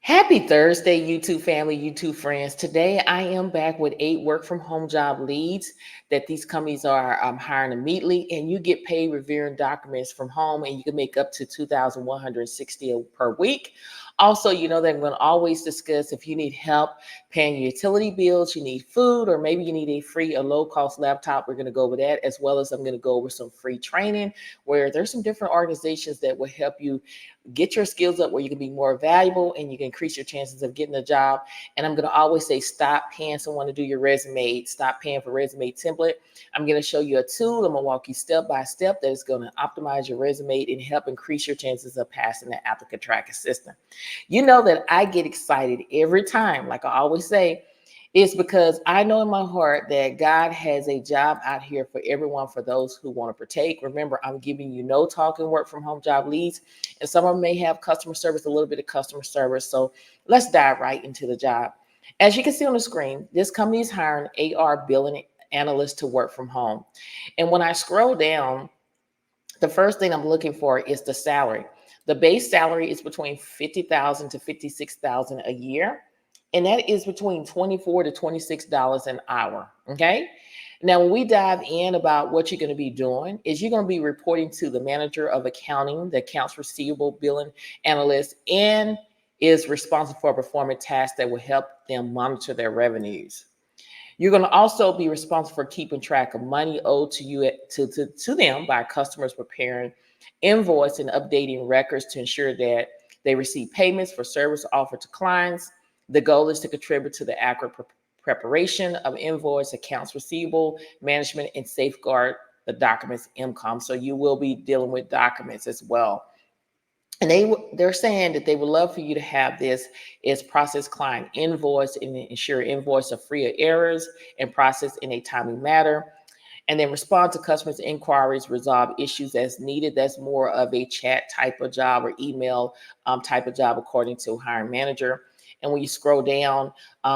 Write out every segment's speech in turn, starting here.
Happy Thursday, YouTube family, YouTube friends. Today, I am back with 8 work from home job leads that these companies are hiring immediately, and you get paid reviewing documents from home, and you can make up to 2,160 per week. Also, you know that I'm going to always discuss if you need help paying your utility bills, you need food, or maybe you need a free or low cost laptop. We're going to go over that, as well as I'm going to go over some free training where there's some different organizations that will help you get your skills up where you can be more valuable and you can increase your chances of getting a job. And I'm going to always say, stop paying someone to do your resume. Stop paying for resume template. I'm going to show you a tool. I'm going to walk you step by step that is going to optimize your resume and help increase your chances of passing the applicant tracking system. You know that I get excited every time, like I always say, it's because I know in my heart that God has a job out here for everyone, for those who want to partake. Remember, I'm giving you no talking work from home job leads, and some of them may have customer service, a little bit of customer service. So let's dive right into the job. As you can see on the screen, this company is hiring AR billing analysts to work from home. And when I scroll down, the first thing I'm looking for is the salary. The base salary is between 50,000 to 56,000 a year, and that is between 24 to $26 an hour. Okay. Now, when we dive in about what you're going to be doing, is you're going to be reporting to the manager of accounting, the accounts receivable billing analyst, and is responsible for performing tasks that will help them monitor their revenues. You're going to also be responsible for keeping track of money owed to you to them by customers, preparing invoice and updating records to ensure that they receive payments for service offered to clients. The goal is to contribute to the accurate preparation of invoice, accounts receivable management, and safeguard the documents income. So you will be dealing with documents as well. And they're saying that they would love for you to have this is process client invoice and ensure invoice are free of errors and process in a timely manner, and then respond to customers' inquiries, resolve issues as needed. That's more of a chat type of job or email type of job, according to hiring manager. And when you scroll down,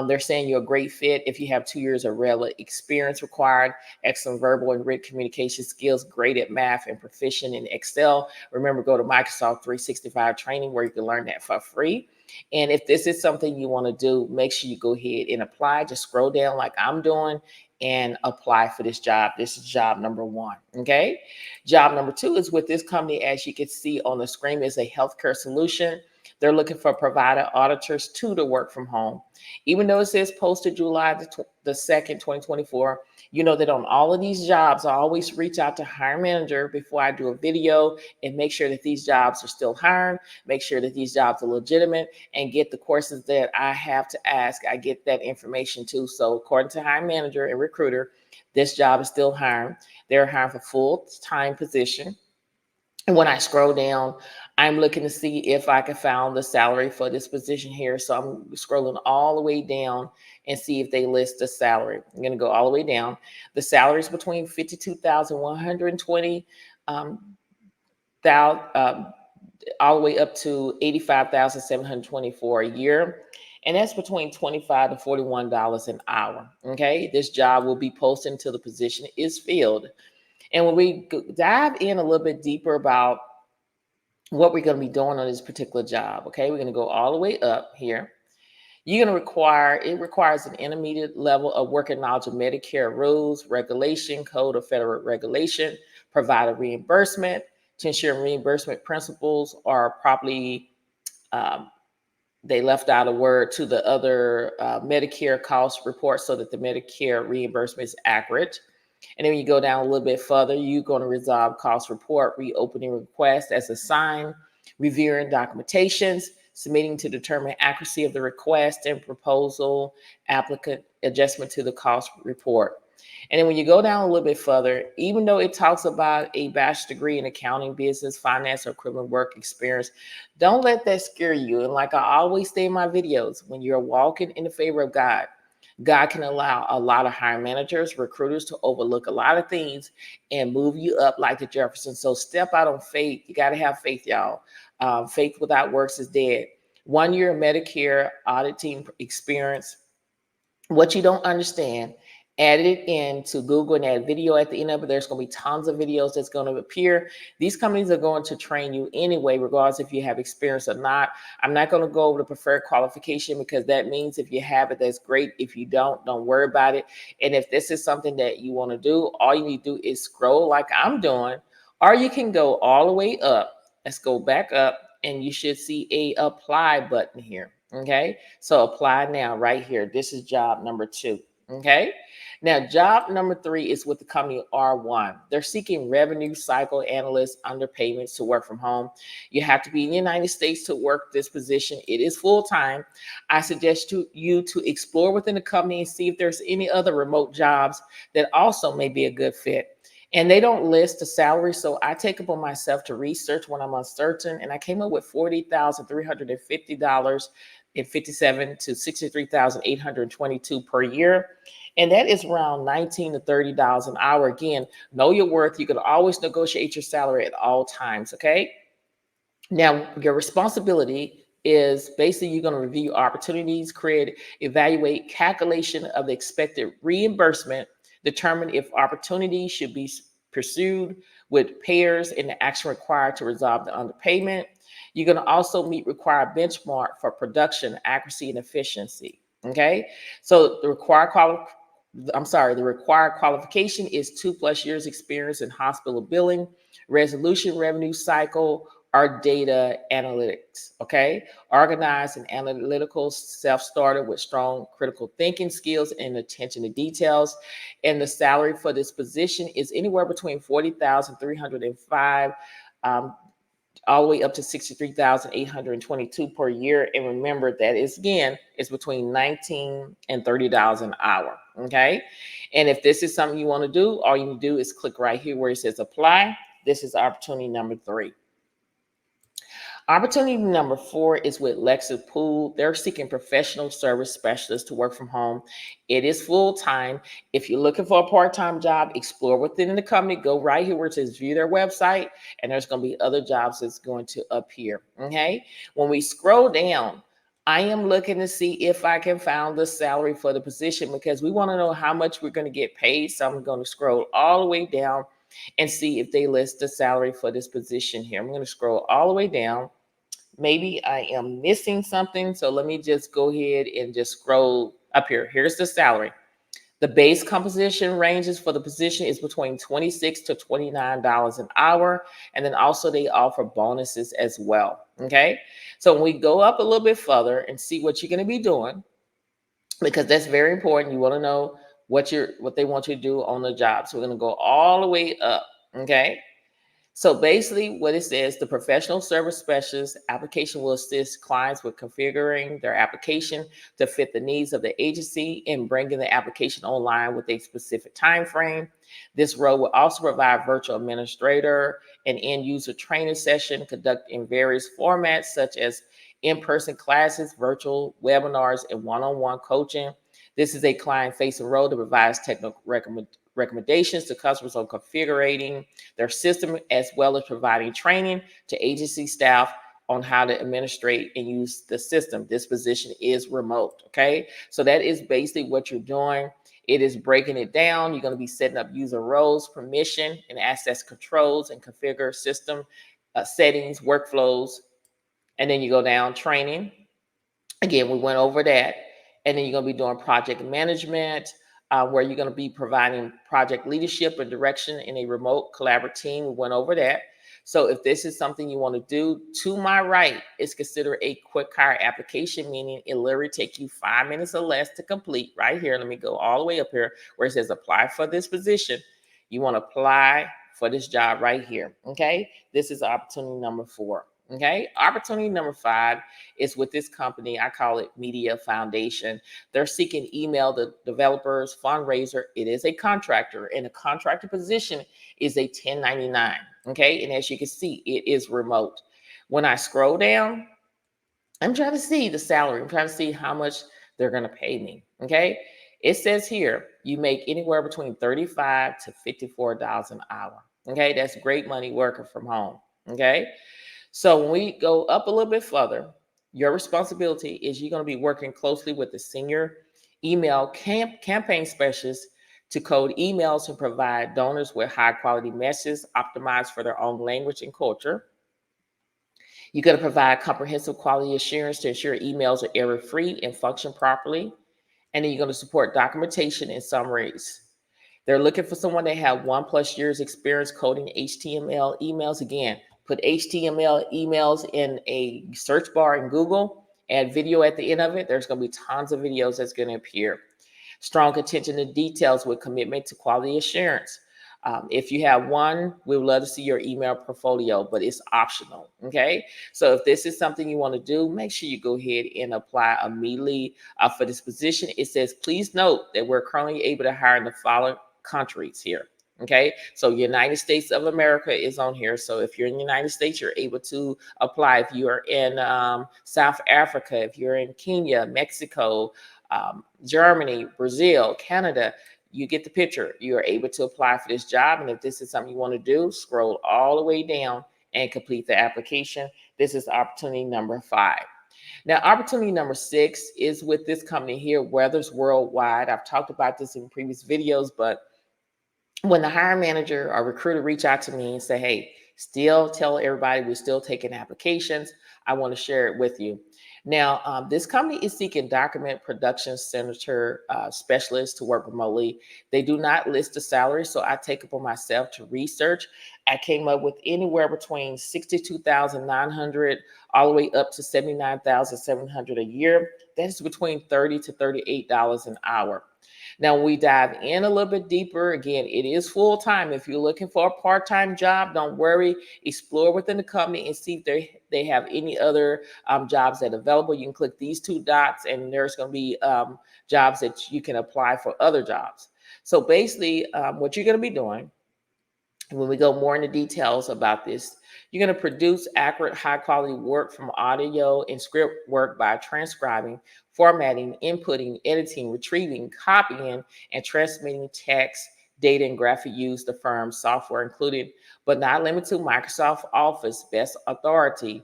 they're saying you're a great fit if you have 2 years of relevant experience required, excellent verbal and written communication skills, great at math, and proficient in Excel. Remember, go to Microsoft 365 training where you can learn that for free. And if this is something you want to do, make sure you go ahead and apply. Just scroll down like I'm doing and apply for this job. This is job number one. Okay. Job number two is with this company, as you can see on the screen, is a healthcare solution. They're looking for provider auditors to work from home. Even though it says posted July the 2nd, 2024, you know that on all of these jobs, I always reach out to hiring manager before I do a video and make sure that these jobs are still hiring, make sure that these jobs are legitimate, and get the courses that I have to ask. I get that information too. So according to hiring manager and recruiter, this job is still hiring. They're hiring for full-time position. And when I scroll down, I'm looking to see if I can find the salary for this position here. So I'm scrolling all the way down and see if they list the salary. I'm going to go all the way down. The salary is between 52,120 all the way up to 85,724 a year. And that's between $25 to $41 an hour. Okay. This job will be posted until the position is filled. And when we dive in a little bit deeper about what we're going to be doing on this particular job, okay, we're going to go all the way up here. It requires an intermediate level of working knowledge of Medicare rules, regulation, code of federal regulation, provide a reimbursement to ensure reimbursement principles are properly, um, they left out a word to the other Medicare cost report so that the Medicare reimbursement is accurate. And then when you go down a little bit further, you're going to resolve cost report, reopening request as assigned, reviewing documentations, submitting to determine accuracy of the request and proposal, applicant adjustment to the cost report. And then when you go down a little bit further, even though it talks about a bachelor's degree in accounting, business, finance, or equivalent work experience, don't let that scare you. And like I always say in my videos, when you're walking in the favor of God, God can allow a lot of hiring managers, recruiters to overlook a lot of things and move you up like the Jeffersons. So step out on faith. You got to have faith, y'all. Faith without works is dead. 1 year Medicare audit team experience. What you don't understand add it into Google and add video at the end of it. There's going to be tons of videos that's going to appear. These companies are going to train you anyway, regardless if you have experience or not. I'm not going to go over the preferred qualification because that means if you have it, that's great. If you don't worry about it. And if this is something that you want to do, all you need to do is scroll like I'm doing, or you can go all the way up. Let's go back up and you should see a apply button here. Okay. So apply now right here. This is job number 2. Okay. Now, job number 3 is with the company R1. They're seeking revenue cycle analysts underpayments to work from home. You have to be in the United States to work this position. It is full time. I suggest you to explore within the company and see if there's any other remote jobs that also may be a good fit. And they don't list the salary, so I take upon myself to research when I'm uncertain, and I came up with $40,350 and 57 to 63,822 per year. And that is around $19 to $30 an hour. Again, know your worth. You can always negotiate your salary at all times, okay? Now, your responsibility is basically you're going to review opportunities, create, evaluate calculation of the expected reimbursement, determine if opportunities should be pursued with payers and the action required to resolve the underpayment. You're going to also meet required benchmark for production, accuracy, and efficiency. Okay, so the required qualification is 2+ years experience in hospital billing, resolution revenue cycle, or data analytics. Okay, organized and analytical, self-starter with strong critical thinking skills and attention to details. And the salary for this position is anywhere between 40,305 all the way up to 63,822 per year. And remember that is, again, it's between $19 and $30 an hour. Okay. And if this is something you want to do, all you need to do is click right here where it says apply. This is opportunity number 3. Opportunity number 4 is with Lexipol. They're seeking professional service specialists to work from home. It is full time. If you're looking for a part-time job, explore within the company. Go right here where it says view their website, and there's going to be other jobs that's going to appear. Okay. When we scroll down, I am looking to see if I can find the salary for the position because we want to know how much we're going to get paid. So I'm going to scroll all the way down and see if they list the salary for this position here. I'm going to scroll all the way down. Maybe I am missing something. So let me just go ahead and just scroll up here. Here's the salary. The base composition ranges for the position is between $26 to $29 an hour. And then also they offer bonuses as well. Okay. So when we go up a little bit further and see what you're going to be doing, because that's very important. You want to know what they want you to do on the job. So we're going to go all the way up. Okay. So basically what it says, the professional service specialist application will assist clients with configuring their application to fit the needs of the agency and bringing the application online with a specific time frame. This role will also provide virtual administrator and end user training session conducted in various formats such as in-person classes, virtual webinars, and one-on-one coaching. This is a client-facing role that provides technical recommendations to customers on configuring their system, as well as providing training to agency staff on how to administrate and use the system. This position is remote. Okay. So that is basically what you're doing. It is breaking it down. You're going to be setting up user roles, permission, and access controls and configure system settings, workflows. And then you go down training. Again, we went over that. And then you're going to be doing project management, where you're going to be providing project leadership and direction in a remote collaborative team. We went over that. So if this is something you want to do, to my right is considered a quick hire application, meaning it literally take you 5 minutes or less to complete. Right here, let me go all the way up here where it says apply for this position. You want to apply for this job right here. Okay, this is opportunity number 4. Okay, opportunity number 5 is with this company. I call it Media Foundation. They're seeking email the developers, fundraiser. It is a contractor, and a contractor position is a 1099. Okay, and as you can see, it is remote. When I scroll down, I'm trying to see the salary. I'm trying to see how much they're going to pay me. Okay, it says here you make anywhere between $35 to $54 an hour. Okay, that's great money working from home. Okay. So when we go up a little bit further, your responsibility is you're going to be working closely with the senior email campaign specialist to code emails and provide donors with high quality messages optimized for their own language and culture. You're going to provide comprehensive quality assurance to ensure emails are error free and function properly. And then you're going to support documentation and summaries. They're looking for someone that have 1+ years experience coding HTML emails. Again, put HTML emails in a search bar in Google, add video at the end of it. There's going to be tons of videos that's going to appear. Strong attention to details with commitment to quality assurance. If you have one, we would love to see your email portfolio, but it's optional. Okay. So if this is something you want to do, make sure you go ahead and apply immediately for this position. It says, please note that we're currently able to hire in the following countries here. Okay, so United States of America is on here. So if you're in the United States, you're able to apply. If you are in South Africa, if you're in Kenya, Mexico, Germany, Brazil, Canada, you get the picture. You are able to apply for this job. And if this is something you want to do, scroll all the way down and complete the application. This is opportunity number 5. Now, opportunity number 6 is with this company here, Weathers Worldwide. I've talked about this in previous videos, but when the hiring manager or recruiter reach out to me and say, hey, still tell everybody we're still taking applications, I want to share it with you. Now, this company is seeking document production center specialists to work remotely. They do not list the salary, so I take it upon myself to research. I came up with anywhere between $62,900 all the way up to $79,700 a year. That is between $30 to $38 an hour. Now, when we dive in a little bit deeper, again, it is full time. If you're looking for a part-time job, don't worry. Explore within the company and see if they have any other jobs that are available. You can click these 2 dots, and there's going to be jobs that you can apply for other jobs. So basically, what you're going to be doing, when we go more into details about this, you're going to produce accurate, high quality work from audio and script work by transcribing, formatting, inputting, editing, retrieving, copying, and transmitting text, data, and graphic use the firm's software, including but not limited to Microsoft Office, Best Authority,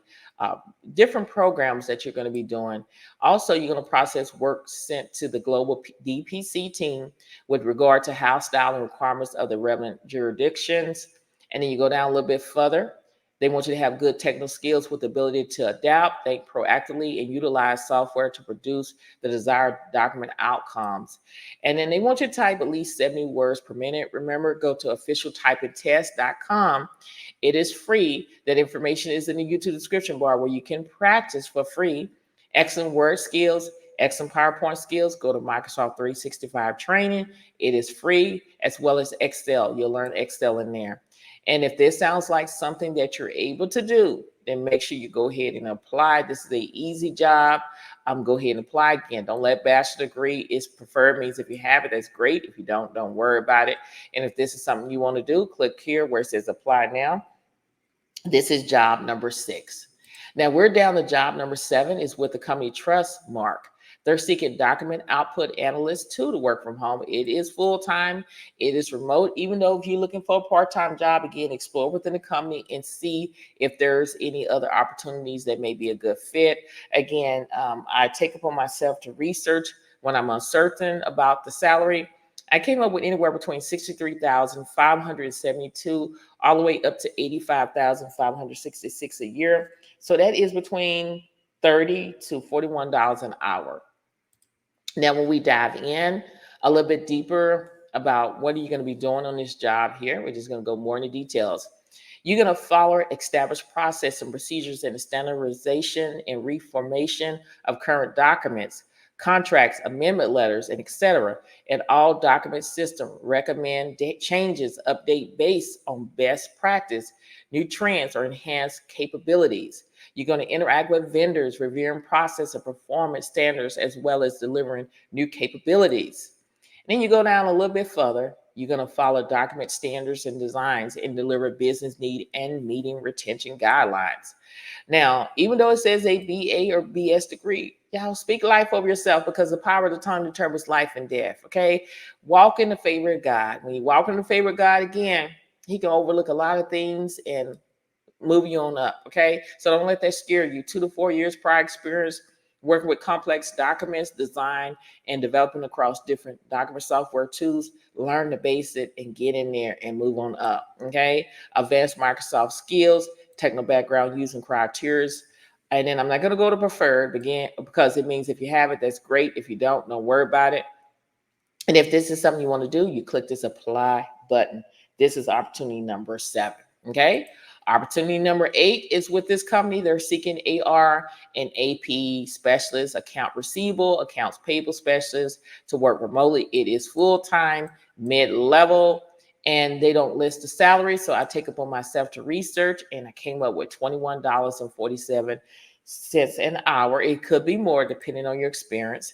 different programs that you're going to be doing. Also, you're going to process work sent to the global DPC team with regard to house style and requirements of the relevant jurisdictions. And then you go down a little bit further. They want you to have good technical skills with the ability to adapt, think proactively, and utilize software to produce the desired document outcomes. And then they want you to type at least 70 words per minute. Remember, go to officialtypingtest.com. It is free. That information is in the YouTube description bar where you can practice for free. Excellent word skills, excellent PowerPoint skills. Go to Microsoft 365 training. It is free, as well as Excel. You'll learn Excel in there. And if this sounds like something that you're able to do, then make sure you go ahead and apply. This is an easy job. Go ahead and apply. Again, don't let bachelor degree is preferred. Means if you have it, that's great. If you don't worry about it. And if this is something you want to do, click here where it says apply now. This is job number 6. Now we're down to job number 7 is with the company Trustmark. They're seeking document output analysts too to work from home. It is full-time. It is remote. Even though if you're looking for a part-time job, again, explore within the company and see if there's any other opportunities that may be a good fit. Again, I take upon myself to research when I'm uncertain about the salary. I came up with anywhere between $63,572 all the way up to $85,566 a year. So that is between $30 to $41 an hour. Now, when we dive in a little bit deeper about what are you going to be doing on this job here, we're just going to go more into details. You're going to follow established process and procedures in the standardization and reformation of current documents, contracts, amendment letters, and etc. And all document system recommend changes, update based on best practice, new trends, or enhanced capabilities. You're going to interact with vendors, reviewing process and performance standards, as well as delivering new capabilities. And then you go down a little bit further. You're going to follow document standards and designs and deliver business need and meeting retention guidelines. Now, even though it says a BA or BS degree, y'all speak life over yourself because the power of the tongue determines life and death, okay? Walk in the favor of God. When you walk in the favor of God again, he can overlook a lot of things and move you on up, okay? So don't let that scare you. 2 to 4 years prior experience working with complex documents, design and developing across different document software tools. Learn the basic and get in there and move on up. Okay. Advanced Microsoft skills, technical background using criteria. And then I'm not going to go to preferred again because it means if you have it, that's great. If you don't worry about it. And if this is something you want to do, you click this apply button. This is opportunity number 7. Okay. Opportunity number 8 is with this company. They're seeking AR and AP specialists, account receivable, accounts payable specialists to work remotely. It is full-time, mid-level, and they don't list the salary. So I take upon myself to research, and I came up with $21.47 an hour. It could be more depending on your experience.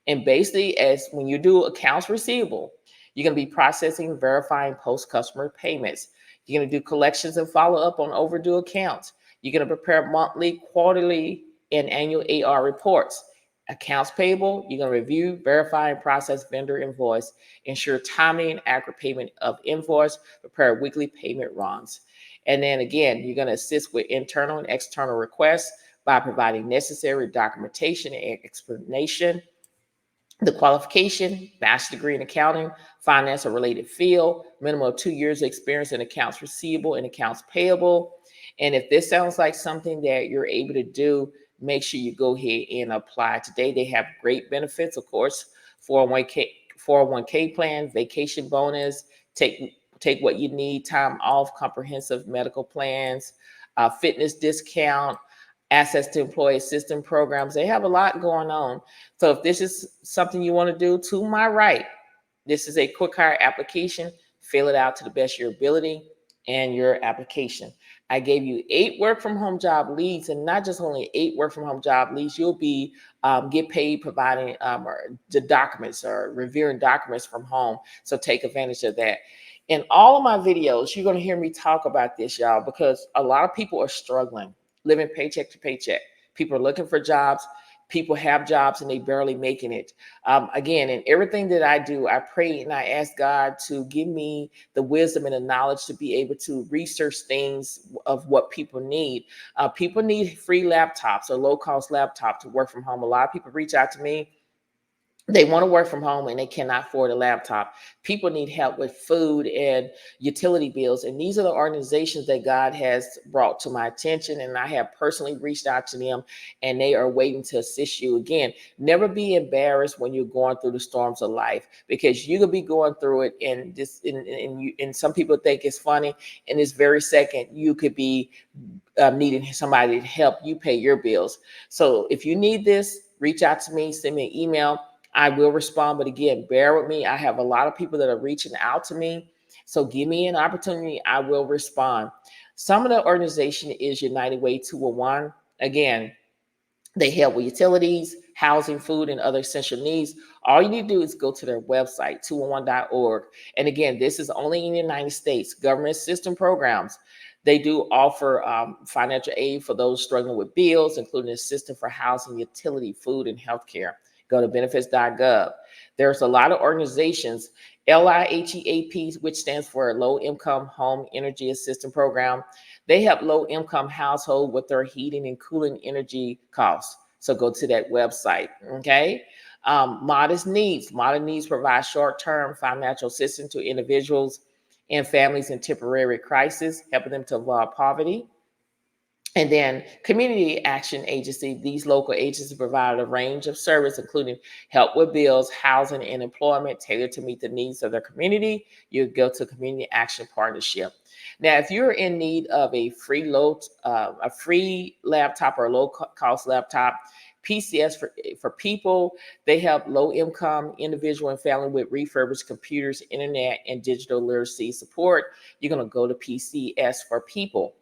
And basically, as when you do accounts receivable, you're going to be processing, verifying post-customer payments. You're going to do collections and follow up on overdue accounts. You're going to prepare monthly, quarterly, and annual AR reports. Accounts payable, you're going to review, verify, and process vendor invoice, ensure timely and accurate payment of invoice, prepare weekly payment runs. And then again, you're going to assist with internal and external requests by providing necessary documentation and explanation. The qualification, bachelor's degree in accounting, finance, or related field, minimum of 2 years of experience in accounts receivable and accounts payable. And if this sounds like something that you're able to do, make sure you go ahead and apply today. They have great benefits, of course, 401k plan, vacation bonus, take what you need, time off, comprehensive medical plans, fitness discount, access to employee assistance programs. They have a lot going on. So if this is something you want to do, to my right, this is a quick hire application. Fill it out to the best of your ability and your application. I gave you 8 work from home job leads, and not just only 8 work from home job leads. You'll be get paid providing the documents or reviewing documents from home. So take advantage of that. In all of my videos, you're going to hear me talk about this, y'all, because a lot of people are struggling, living paycheck to paycheck. People are looking for jobs. People have jobs and they barely making it. Again, in everything that I do, I pray and I ask God to give me the wisdom and the knowledge to be able to research things of what people need. People need free laptops or low-cost laptops to work from home. A lot of people reach out to me. They want to work from home and they cannot afford a laptop. People need help with food and utility bills. And these are the organizations that God has brought to my attention. And I have personally reached out to them and they are waiting to assist you. Again, never be embarrassed when you're going through the storms of life, because you could be going through it and some people think it's funny. And this very second, you could be needing somebody to help you pay your bills. So if you need this, reach out to me, send me an email. I will respond, but again, bear with me. I have a lot of people that are reaching out to me. So give me an opportunity. I will respond. Some of the organization is United Way 201. Again, they help with utilities, housing, food, and other essential needs. All you need to do is go to their website, 201.org. And again, this is only in the United States. Government system programs. They do offer financial aid for those struggling with bills, including assistance for housing, utility, food, and healthcare. Go to benefits.gov. There's a lot of organizations, LIHEAP, which stands for Low Income Home Energy Assistance Program. They help low income household with their heating and cooling energy costs. So go to that website. Okay. Modest Needs. Modest Needs provide short-term financial assistance to individuals and families in temporary crisis, helping them to avoid poverty. And then Community Action Agency, these local agencies provide a range of service, including help with bills, housing, and employment tailored to meet the needs of their community. You go to Community Action Partnership. Now, if you're in need of a free laptop or low-cost laptop, PCS for people, they help low-income individual and family with refurbished computers, internet, and digital literacy support. You're going to go to PCS for people.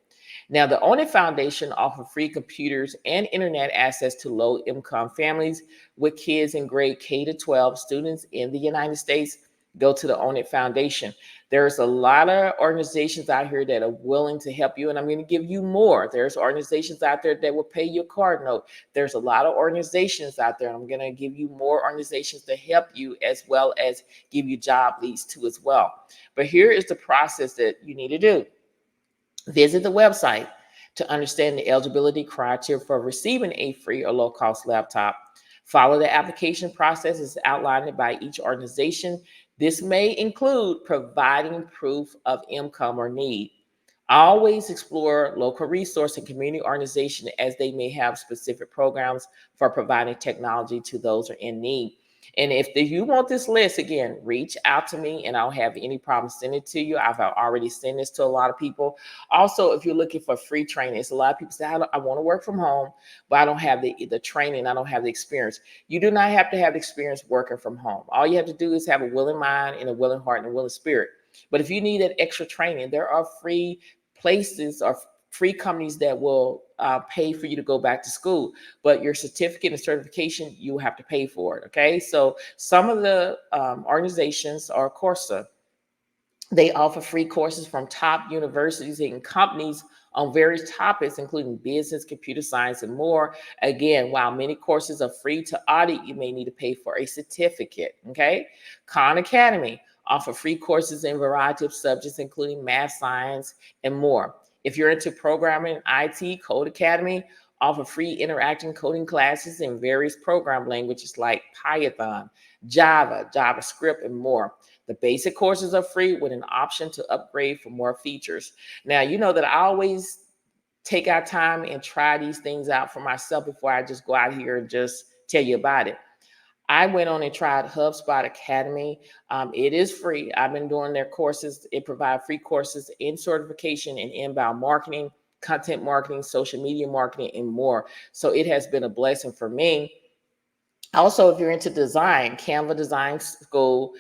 Now, the Own It Foundation offers free computers and internet access to low-income families with kids in grade K to 12 students in the United States. Go to the Own It Foundation. There's a lot of organizations out here that are willing to help you, and I'm going to give you more. There's organizations out there that will pay your card note. There's a lot of organizations out there, and I'm going to give you more organizations to help you, as well as give you job leads too as well. But here is the process that you need to do. Visit the website, to understand the eligibility criteria for receiving a free or low-cost laptop. Follow the application process as outlined by each organization. This may include providing proof of income or need. Always explore local resource and community organizations as they may have specific programs for providing technology to those who are in need. And if you want this list, again, reach out to me and I don't have any problem sending it to you. I've already sent this to a lot of people. Also, if you're looking for free training, it's a lot of people say, I want to work from home, but I don't have the training. I don't have the experience. You do not have to have experience working from home. All you have to do is have a willing mind and a willing heart and a willing spirit. But if you need that extra training, there are free places or free companies that will pay for you to go back to school, but your certificate and certification, you have to pay for it. Okay, so some of the organizations are Coursera. They offer free courses from top universities and companies on various topics, including business, computer science, and more. Again, while many courses are free to audit, you may need to pay for a certificate. Okay, Khan Academy offer free courses in a variety of subjects, including math, science, and more. If you're into programming, IT, Code Academy offer free interactive coding classes in various program languages like Python, Java, JavaScript, and more. The basic courses are free with an option to upgrade for more features. Now, you know that I always take our time and try these things out for myself before I just go out here and just tell you about it. I went on and tried HubSpot Academy. It is free. I've been doing their courses. It provides free courses in certification and inbound marketing, content marketing, social media marketing, and more. So it has been a blessing for me. Also, if you're into design, Canva Design School,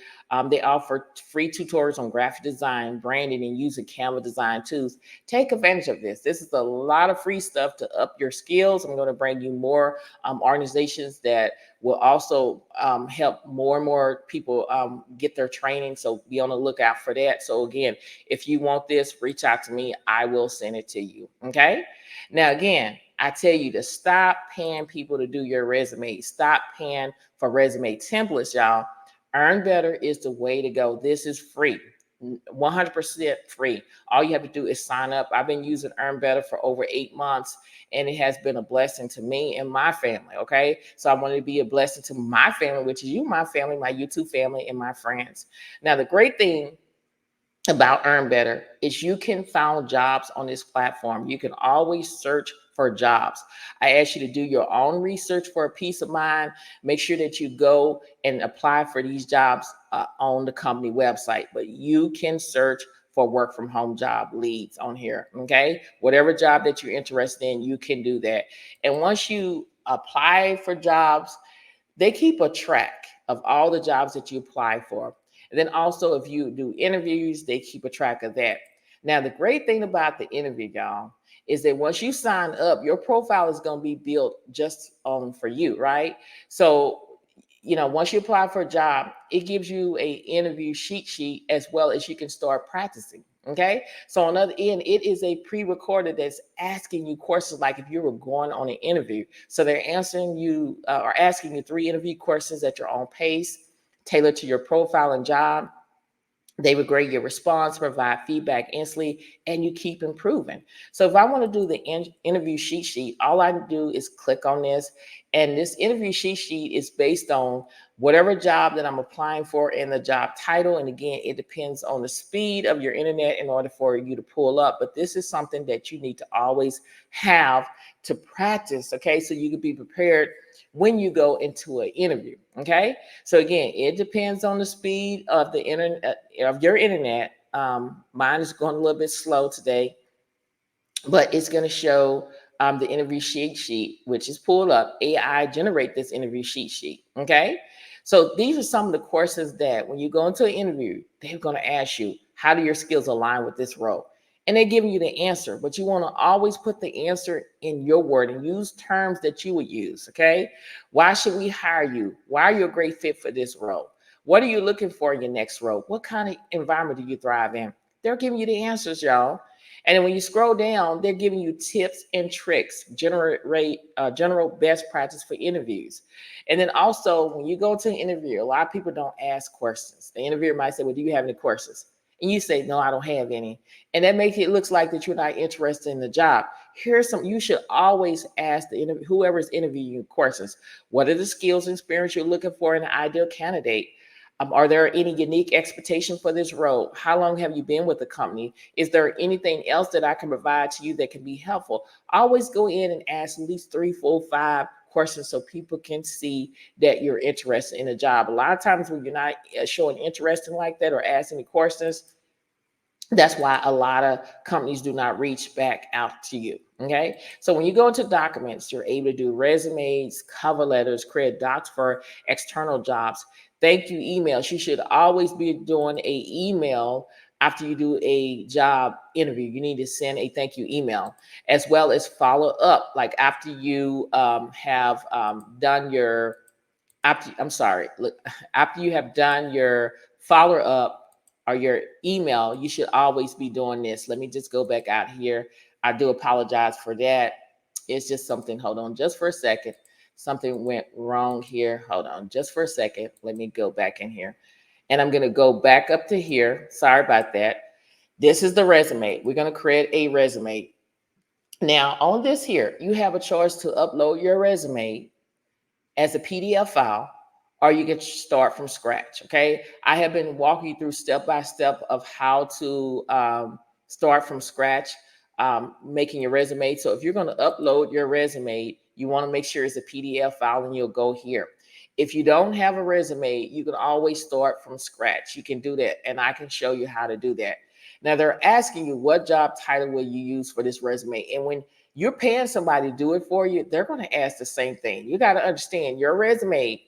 they offer free tutorials on graphic design, branding, and using Canva design tools. Take advantage of this. This is a lot of free stuff to up your skills. I'm going to bring you more organizations that will also help more and more people get their training. So be on the lookout for that. So again, if you want this, reach out to me. I will send it to you. Okay. Now, again, I tell you to stop paying people to do your resume. Stop paying for resume templates, y'all. Earn Better is the way to go. This is free, 100% free. All you have to do is sign up. I've been using Earn Better for over 8 months, and it has been a blessing to me and my family. Okay, so I wanted to be a blessing to my family, which is you, my family, my YouTube family, and my friends. Now, the great thing about Earn Better is you can find jobs on this platform. You can always search for jobs. I ask you to do your own research for a peace of mind. Make sure that you go and apply for these jobs on the company website, but you can search for work from home job leads on here. Okay, whatever job that you're interested in, you can do that. And once you apply for jobs, they keep a track of all the jobs that you apply for. And then also, if you do interviews, they keep a track of that. Now, the great thing about the interview, y'all, is that once you sign up, your profile is going to be built just for you, right? So, once you apply for a job, it gives you a interview cheat sheet as well as you can start practicing. Okay. So on the other end, it is a pre-recorded that's asking you questions like if you were going on an interview. So they're answering you or asking you 3 interview questions at your own pace, tailored to your profile and job. They would grade your response, provide feedback instantly, and you keep improving. So if I want to do the interview cheat sheet, all I do is click on this. And this interview cheat sheet is based on whatever job that I'm applying for and the job title. And again, it depends on the speed of your internet in order for you to pull up. But this is something that you need to always have to practice, okay? So you can be prepared when you go into an interview, okay? So again, it depends on the speed of the internet of your internet. Mine is going a little bit slow today, but it's going to show the interview cheat sheet, which is pulled up. AI generate this interview cheat sheet. Okay. So these are some of the questions that when you go into an interview, they're going to ask you, how do your skills align with this role? And they're giving you the answer, but you want to always put the answer in your word and use terms that you would use. Okay. Why should we hire you? Why are you a great fit for this role? What are you looking for in your next role? What kind of environment do you thrive in? They're giving you the answers, y'all. And then when you scroll down, they're giving you tips and tricks, general best practice for interviews. And then also, when you go to an interview, a lot of people don't ask questions. The interviewer might say, well, do you have any questions? And you say, no, I don't have any. And that makes it look like that you're not interested in the job. Here's some, you should always ask the whoever is interviewing you questions. What are the skills and experience you're looking for in an ideal candidate? Are there any unique expectations for this role? How long have you been with the company? Is there anything else that I can provide to you that can be helpful? Always go in and ask at least 3, 4, 5 questions so people can see that you're interested in a job. A lot of times when you're not showing interest in like that or asking any questions, that's why a lot of companies do not reach back out to you. Okay. So when you go into documents, you're able to do resumes, cover letters, create docs for external jobs, thank you emails. You should always be doing a email after you do a job interview. You need to send a thank you email, as well as follow up. Like after you have done your I'm sorry, look, after you have done your follow up or your email, you should always be doing this. Let me just go back out here. I do apologize for that. It's just something, hold on just for a second. Something went wrong here. Hold on just for a second. Let me go back in here. And I'm going to go back up to here. Sorry about that. This is the resume. We're going to create a resume. Now, on this here, you have a choice to upload your resume as a PDF file, or you can start from scratch. Okay. I have been walking you through step by step of how to start from scratch, making your resume. So if you're going to upload your resume, you want to make sure it's a PDF file and you'll go here. If you don't have a resume, you can always start from scratch. You can do that. And I can show you how to do that. Now they're asking you, what job title will you use for this resume? And when you're paying somebody to do it for you, they're going to ask the same thing. You got to understand your resume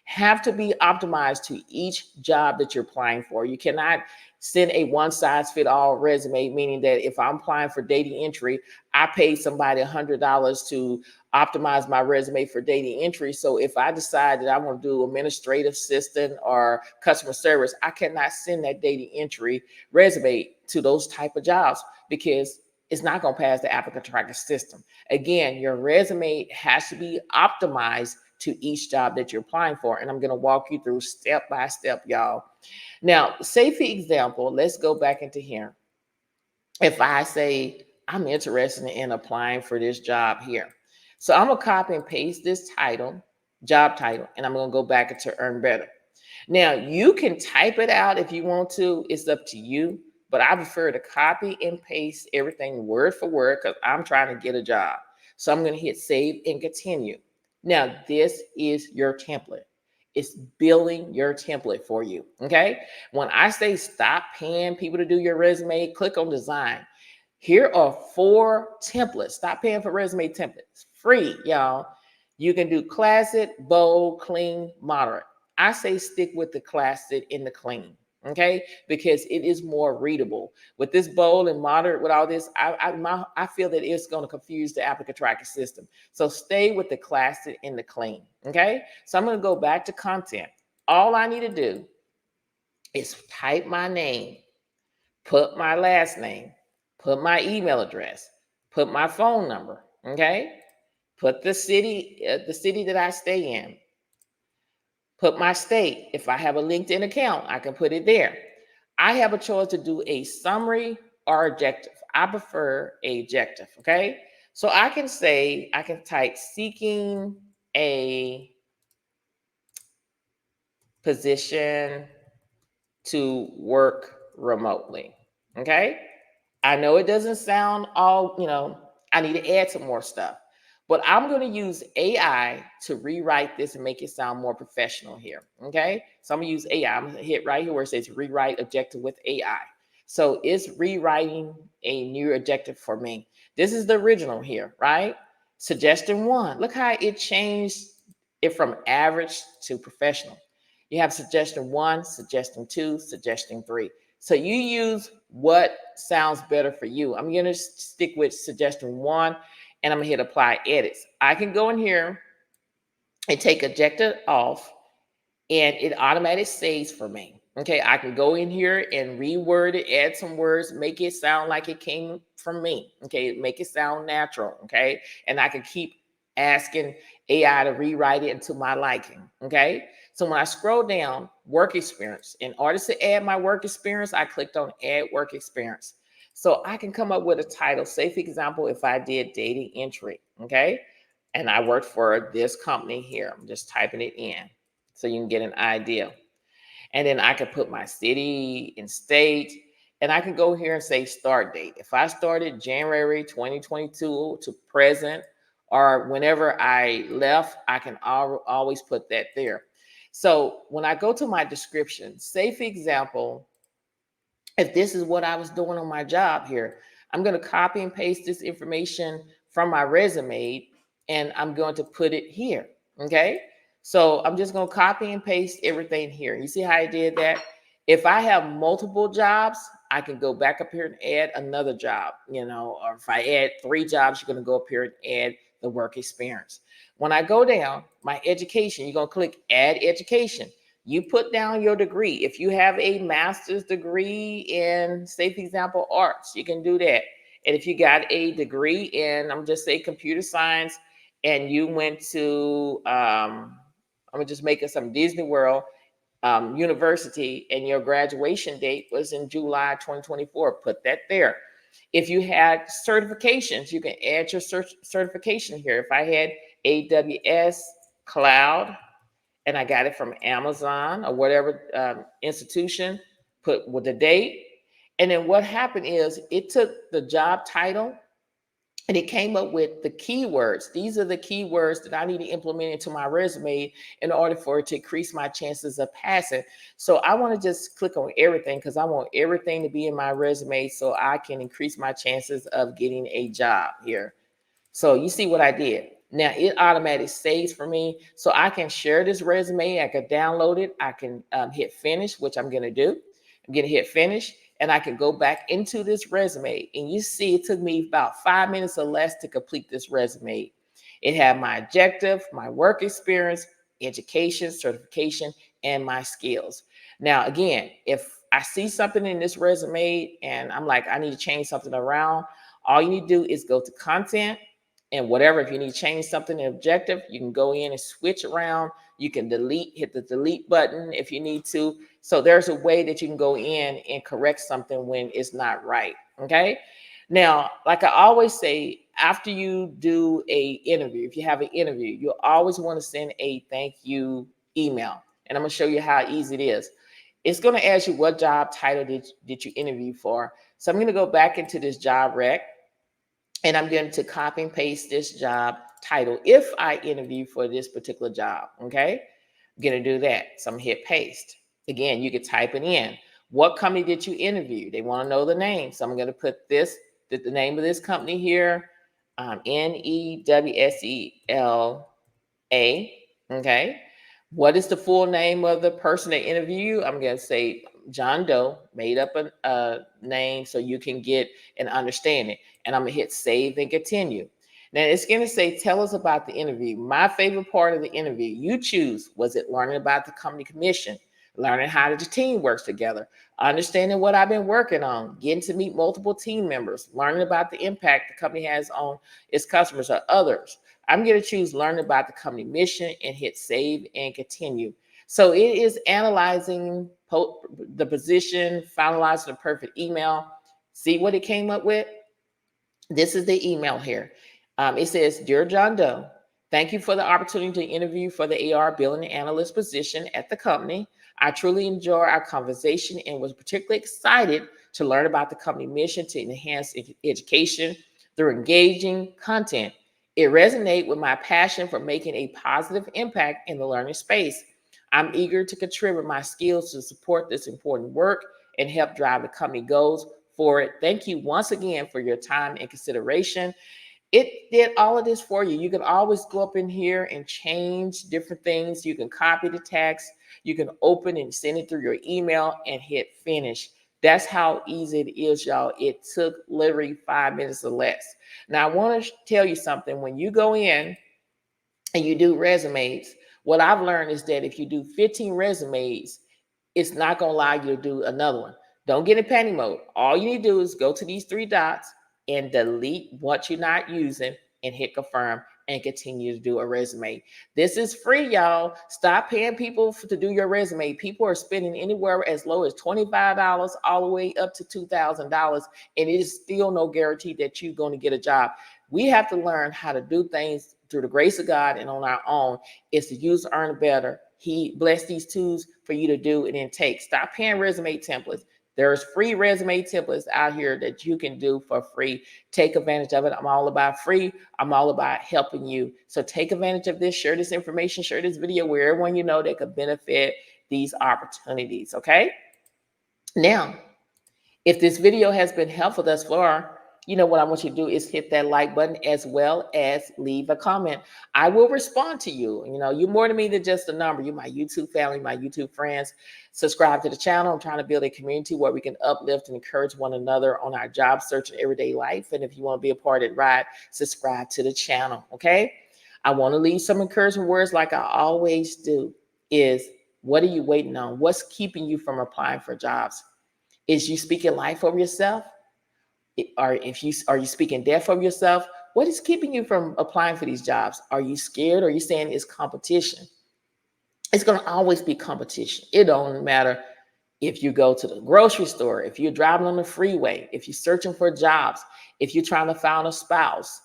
have to be optimized to each job that you're applying for. You cannot send a one size fit all resume, meaning that if I'm applying for data entry, I paid somebody $100 to optimize my resume for data entry. So if I decide that I want to do administrative assistant or customer service, I cannot send that data entry resume to those type of jobs because it's not going to pass the applicant tracking system. Again, your resume has to be optimized to each job that you're applying for. And I'm going to walk you through step by step, y'all. Now, say for example, let's go back into here. If I say I'm interested in applying for this job here. So I'm going to copy and paste this title, job title, and I'm going to go back into Earn Better. Now, you can type it out if you want to. It's up to you. But I prefer to copy and paste everything word for word because I'm trying to get a job. So I'm going to hit save and continue. Now, this is your template. It's building your template for you. Okay. When I say stop paying people to do your resume, click on design. Here are 4 templates. Stop paying for resume templates. Free, y'all. You can do classic, bold, clean, moderate. I say stick with the classic and the clean. Okay, because it is more readable. With this bold and moderate, with all this, I feel that it's going to confuse the applicant tracking system. So stay with the classic and the clean. Okay, so I'm going to go back to content. All I need to do is type my name, put my last name, put my email address, put my phone number. Okay, put the city that I stay in, put my state. If I have a LinkedIn account, I can put it there. I have a choice to do a summary or objective. I prefer a objective, okay? So I can say, I can type seeking a position to work remotely, okay? I know it doesn't sound all, I need to add some more stuff. But I'm going to use AI to rewrite this and make it sound more professional here. Okay. So I'm going to use AI. I'm going to hit right here where it says rewrite objective with AI. So it's rewriting a new objective for me. This is the original here, right? Suggestion 1. Look how it changed it from average to professional. You have suggestion 1, suggestion 2, suggestion 3. So you use what sounds better for you. I'm going to stick with suggestion 1 and I'm going to hit apply edits. I can go in here and take objective off and it automatically saves for me. Okay, I can go in here and reword it, add some words, make it sound like it came from me. Okay, make it sound natural. Okay, and I can keep asking AI to rewrite it into my liking. Okay, so when I scroll down, work experience. In order to add my work experience, I clicked on add work experience. So I can come up with a title. Say, for example, if I did data entry, okay, and I worked for this company here, I'm just typing it in so you can get an idea. And then I could put my city and state, and I can go here and say start date. If I started January 2022 to present, or whenever I left, I can always put that there. So when I go to my description, say for example, if this is what I was doing on my job here, I'm going to copy and paste this information from my resume and I'm going to put it here. Okay. So I'm just going to copy and paste everything here. You see how I did that? If I have multiple jobs, I can go back up here and add another job, or if I add 3 jobs, you're going to go up here and add the work experience. When I go down, my education, you're going to click add education. You put down your degree. If you have a master's degree in, say, for example, arts, you can do that. And if you got a degree in, I'm just say computer science, and you went to, I'm just making some Disney World University, and your graduation date was in July 2024, put that there. If you had certifications, you can add your certification here. If I had AWS Cloud, and I got it from Amazon or whatever institution, put with the date. And then what happened is it took the job title and it came up with the keywords. These are the keywords that I need to implement into my resume in order for it to increase my chances of passing. So I want to just click on everything because I want everything to be in my resume so I can increase my chances of getting a job here. So you see what I did. Now it automatically saves for me. So I can share this resume. I can download it. I can hit finish, which I'm going to do. I'm going to hit finish and I can go back into this resume. And you see it took me about 5 minutes or less to complete this resume. It had my objective, my work experience, education, certification, and my skills. Now, again, if I see something in this resume and I'm like, I need to change something around, all you need to do is go to content and whatever. If you need to change something in objective, you can go in and switch around. You can hit the delete button if you need to. So there's a way that you can go in and correct something when it's not right. Okay. Now, like I always say, after you do a interview, if you have an interview, you'll always want to send a thank you email. And I'm going to show you how easy it is. It's going to ask you what job title did you interview for. So I'm going to go back into this job rec and I'm going to copy and paste this job title if I interview for this particular job. Okay. I'm going to do that. So I'm going to hit paste. Again, you can type it in. What company did you interview? They want to know the name. So I'm going to put the name of this company here, Newsela. Okay. What is the full name of the person that interviewed you? I'm going to say John Doe, made up a name so you can get an understanding. And I'm going to hit save and continue. Now it's going to say, tell us about the interview. My favorite part of the interview, you choose. Was it learning about the company commission, learning how the team works together, understanding what I've been working on, getting to meet multiple team members, learning about the impact the company has on its customers or others? I'm going to choose learn about the company mission and hit save and continue. So it is analyzing the position, finalizing the perfect email. See what it came up with? This is the email here. It says, Dear John Doe, thank you for the opportunity to interview for the AR billing analyst position at the company. I truly enjoyed our conversation and was particularly excited to learn about the company mission to enhance education through engaging content. It resonates with my passion for making a positive impact in the learning space. I'm eager to contribute my skills to support this important work and help drive the company goals forward. Thank you once again for your time and consideration. It did all of this for you. You can always go up in here and change different things. You can copy the text. You can open and send it through your email and hit finish. That's how easy it is, y'all. It took literally 5 minutes or less. Now, I want to tell you something. When you go in and you do resumes, what I've learned is that if you do 15 resumes, it's not going to allow you to do another one. Don't get in panic mode. All you need to do is go to these 3 dots and delete what you're not using and hit confirm. and continue to do a resume. This is free, y'all. Stop paying people to do your resume. People are spending anywhere as low as $25 all the way up to $2,000, and it is still no guarantee that you're going to get a job. We have to learn how to do things through the grace of God and on our own. It's to use earn better. He blessed these tools for you to do and then take. Stop paying resume templates. There's free resume templates out here that you can do for free. Take advantage of it. I'm all about free. I'm all about helping you. So take advantage of this. Share this information. Share this video with everyone you know that could benefit these opportunities. Okay. Now, if this video has been helpful thus far, you know what I want you to do is hit that like button as well as leave a comment. I will respond to you. You know, you're more to me than just a number. You're my YouTube family, my YouTube friends. Subscribe to the channel. I'm trying to build a community where we can uplift and encourage one another on our job search and everyday life. And if you want to be a part of the ride, subscribe to the channel. Okay. I want to leave some encouragement words like I always do is, what are you waiting on? What's keeping you from applying for jobs? Is you speaking life over yourself? Are you speaking death over yourself? What is keeping you from applying for these jobs? Are you scared? Or are you saying it's competition? It's going to always be competition. It don't matter if you go to the grocery store, if you're driving on the freeway, if you're searching for jobs, if you're trying to find a spouse,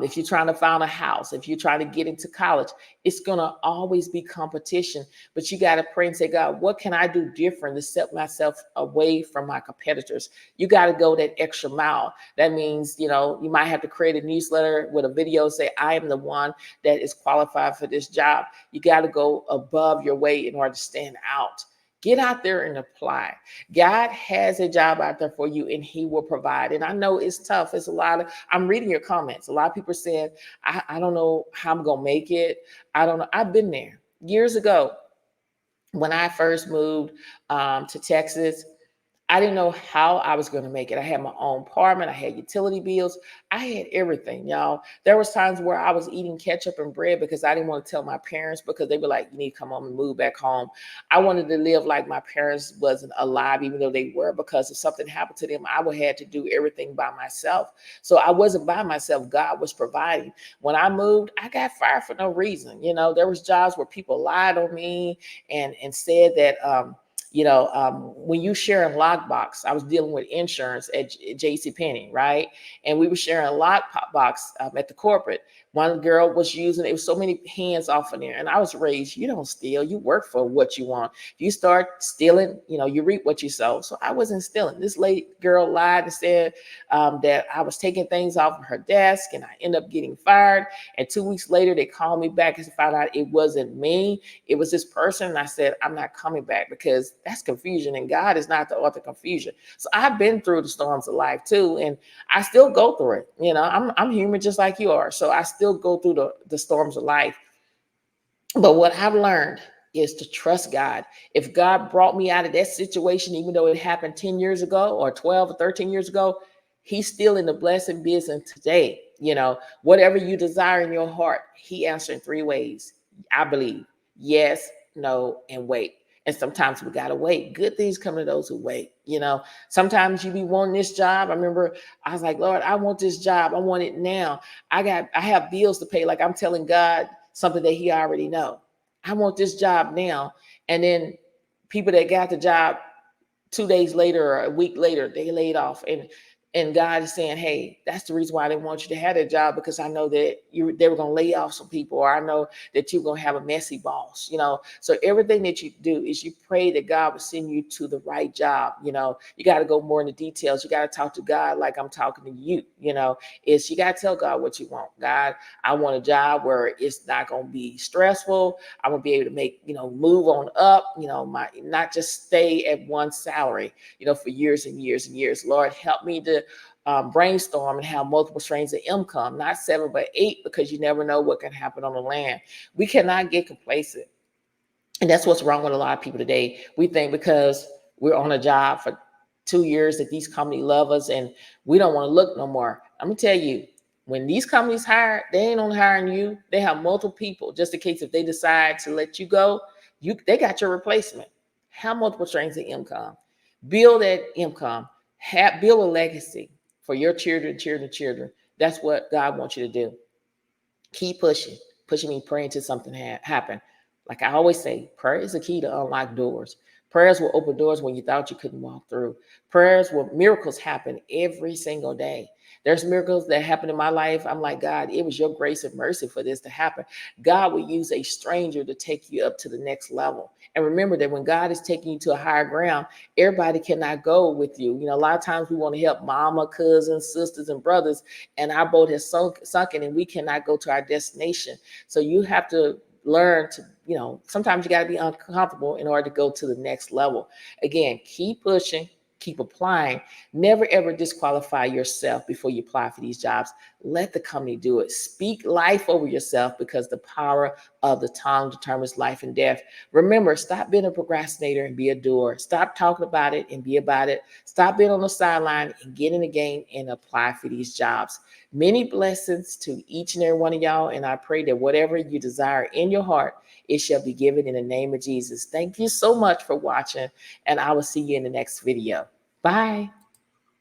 if you're trying to find a house, if you're trying to get into college, it's going to always be competition. But you got to pray and say, God, what can I do different to set myself away from my competitors? You got to go that extra mile. That means, you know, you might have to create a newsletter with a video, say, I am the one that is qualified for this job. You got to go above your weight in order to stand out. Get out there and apply. God has a job out there for you and he will provide. And I know it's tough. It's a lot of, I'm reading your comments. A lot of people saying, I don't know how I'm going to make it. I don't know. I've been there years ago when I first moved to Texas. I didn't know how I was going to make it. I had my own apartment. I had utility bills. I had everything, y'all. There was times where I was eating ketchup and bread because I didn't want to tell my parents because they were like, you need to come home and move back home. I wanted to live like my parents wasn't alive, even though they were, because if something happened to them, I would have to do everything by myself. So I wasn't by myself. God was providing. When I moved, I got fired for no reason. You know, there was jobs where people lied on me and said that, when you share a lockbox, I was dealing with insurance at JCPenney, right? And we were sharing a lockbox at the corporate. One girl was using, it was so many hands off in there. And I was raised, you don't steal, you work for what you want. If you start stealing, you know, you reap what you sow. So I wasn't stealing. This lady girl lied and said that I was taking things off of her desk and I ended up getting fired. And 2 weeks later, they called me back and found out it wasn't me. It was this person. And I said, I'm not coming back because that's confusion and God is not the author of confusion. So I've been through the storms of life too. And I still go through it. You know, I'm human just like you are. So I still go through the storms of life. But what I've learned is to trust God. If God brought me out of that situation, even though it happened 10 years ago or 12 or 13 years ago, he's still in the blessing business today. You know, whatever you desire in your heart, he answered in 3 ways. I believe yes, no, and wait. And sometimes we got to wait. Good things come to those who wait. You know, sometimes you be wanting this job. I remember I was like, Lord, I want this job. I want it now. I have bills to pay. Like I'm telling God something that he already know. I want this job now. And then people that got the job 2 days later or a week later, they laid off. And God is saying, hey, that's the reason why I didn't want you to have that job, because I know that they were going to lay off some people, or I know that you're going to have a messy boss, you know. So everything that you do is you pray that God will send you to the right job. You know, you got to go more into details. You got to talk to God like I'm talking to you, you know. It's you got to tell God what you want. God, I want a job where it's not going to be stressful. I want to be able to make, you know, move on up, you know, not just stay at one salary, you know, for years and years and years. Lord, help me to brainstorm and have multiple streams of income, not 7 but 8, because you never know what can happen on the land. We cannot get complacent. And that's what's wrong with a lot of people today. We think because we're on a job for 2 years that these companies love us and we don't want to look no more. I'm gonna tell you, when these companies hire, they ain't only hiring you. They have multiple people just in case if they decide to let you go, they got your replacement. Have multiple streams of income. Build that income. Build a legacy for your children. That's what God wants you to do. Keep pushing. Pushing means praying until something happen. Like I always say, prayer is the key to unlock doors. Prayers will open doors when you thought you couldn't walk through. Prayers will miracles happen every single day. There's miracles that happen in my life. I'm like, God, it was your grace and mercy for this to happen. God will use a stranger to take you up to the next level. And remember that when God is taking you to a higher ground, everybody cannot go with you. You know, a lot of times we want to help mama, cousins, sisters, and brothers, and our boat has sunken and we cannot go to our destination. So you have to learn to, you know, sometimes you got to be uncomfortable in order to go to the next level. Again, keep pushing, keep applying. Never ever disqualify yourself before you apply for these jobs. Let the company do it. Speak life over yourself, because the power of the tongue determines life and death. Remember, stop being a procrastinator and be a doer. Stop talking about it and be about it. Stop being on the sideline and get in the game and apply for these jobs. Many blessings to each and every one of y'all. And I pray that whatever you desire in your heart, it shall be given in the name of Jesus. Thank you so much for watching, and I will see you in the next video. Bye.